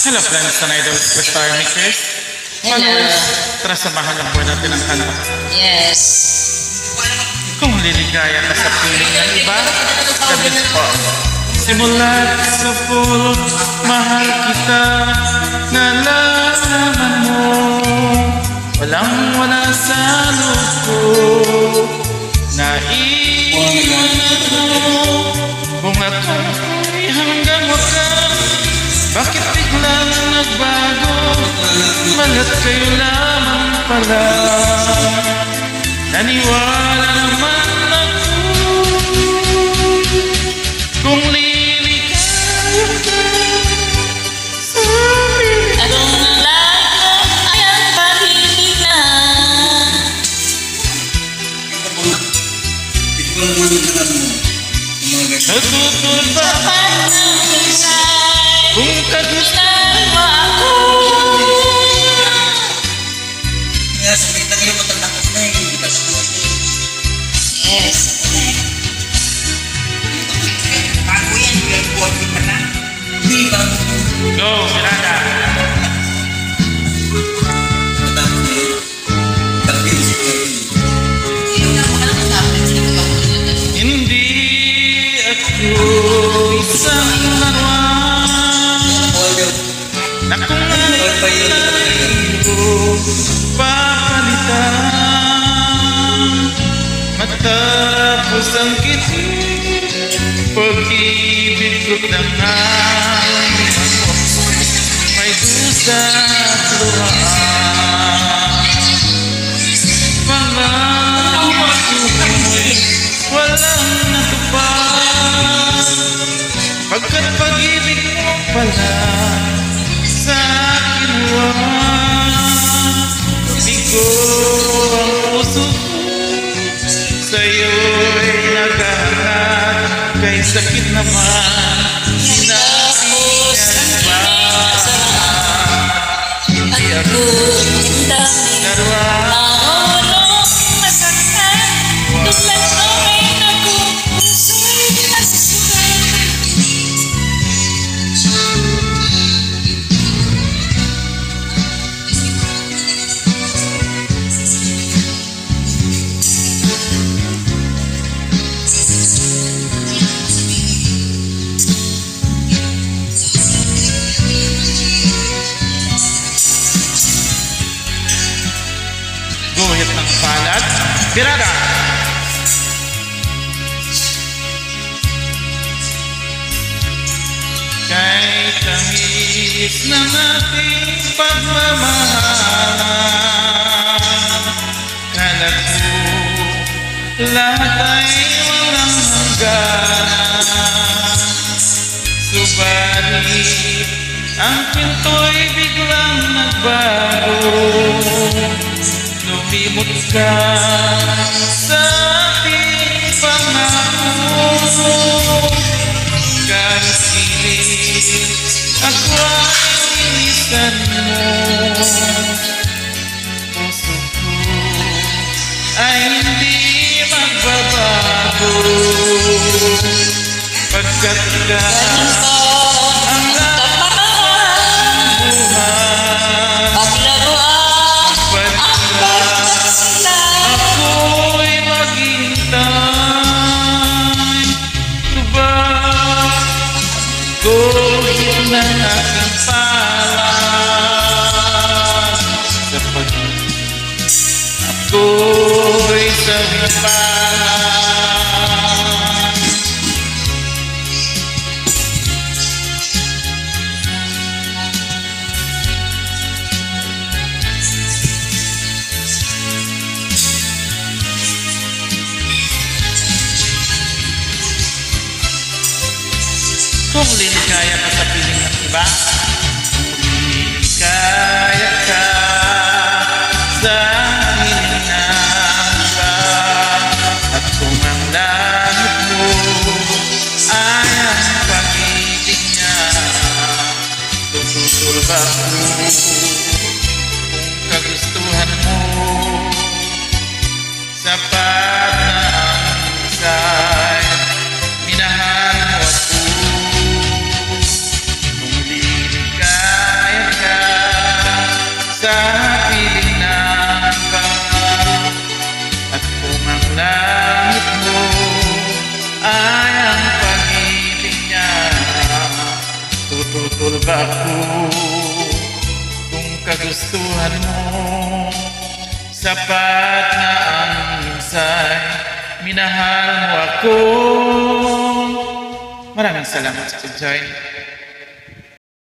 Hello friends and idols, Star Makers. Hello. Tara samahan ng buhay natin ang kanta. Yes. Kung liligaya ka sa piling ng iba, sabihin po. Simula't sa pulo, mahal kita, nalalaman mo. Walang wala sa loob ko, naiiwan ako. Kung ako'y hanggang wakas, bakit biglang nagbago? Balat kayo lamang pala. Naniwala naman ako. Kung liligaya ka sa amin, Anong nalaman ay ang pag-ibig. natutol ba Kapag nangyay, kung kagusto mo ako. Yes. go, Miranda. Hindi ako isang laruan na kung alin ko papalitan. Matapos ang kitin, pag-ibig ko't dangal, may dusa at luhaan. Pangako ko'y walang natupad, pagkat pag-ibig mo pala sa akin bigo ang puso ko, sa'yo'y naghahanap, kay sakit naman Tapos ang ba? Hindi ako Naruan marunong masaktan. Tulad ko ay puso'y nasusugat. guhit ng palad, Miranda. Kay tamis ng ating pagmamahal, kala ko lahat ay walang hanggan. Subalit ang pinto'y biglang nagbago, lumimot ka sa ating pangako. Kahit pilit ako ay inisan mo, puso ko ay hindi magbabago, pagkat ikaw ang buhay. Paglaruan ang pagkakasila. Ako'y maghintay, tubag guhit ng aking palad, kapag ako'y sabipan. Kung liligaya ka sa piling ng iba, kung liligaya ka sa piling ng iba, at kung ang langit mo ay ang pag-ibig niya, tututol ba ako kung kagustuhan mo, sapat na ang husay, minahal mo ako. Kung lilig ka sa piling ng pangarap. At kung ang langit mo ay ang pag-ibig niya, tututol ba ako kung kagustuhan mo? Sapat na ang minsay, minahal mo ako. Maraming salamat sa pag-join.